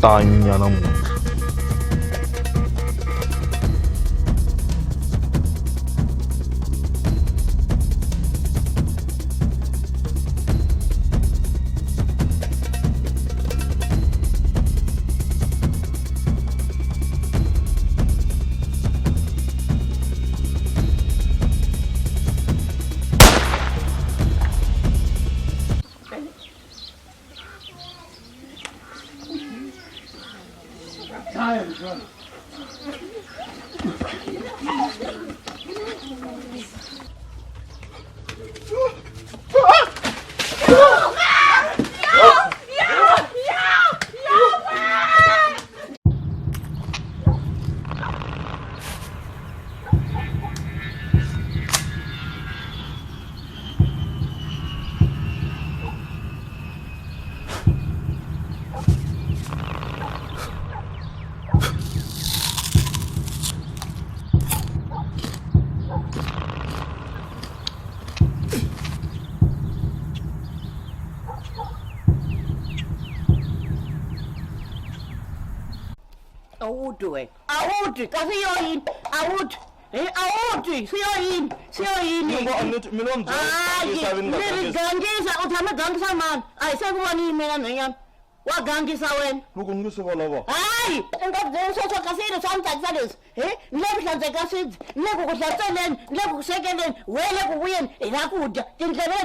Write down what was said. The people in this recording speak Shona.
tanya namuntlha. Awudu, kasi yoyin, awudu. Awudu, siyoyini. Mina Gangisa, utama gangisa man. Ay, sekuwani mina nanyam. Wa gangisa wen. loko ni nge se volava. Hayi, ngakuzosho kasini samthatsalezi. Nilekuhlanze kasini, nilekukuhlatseleni, nilekukusekeleni, wele kubuyeni, ilakudya. Tindlebe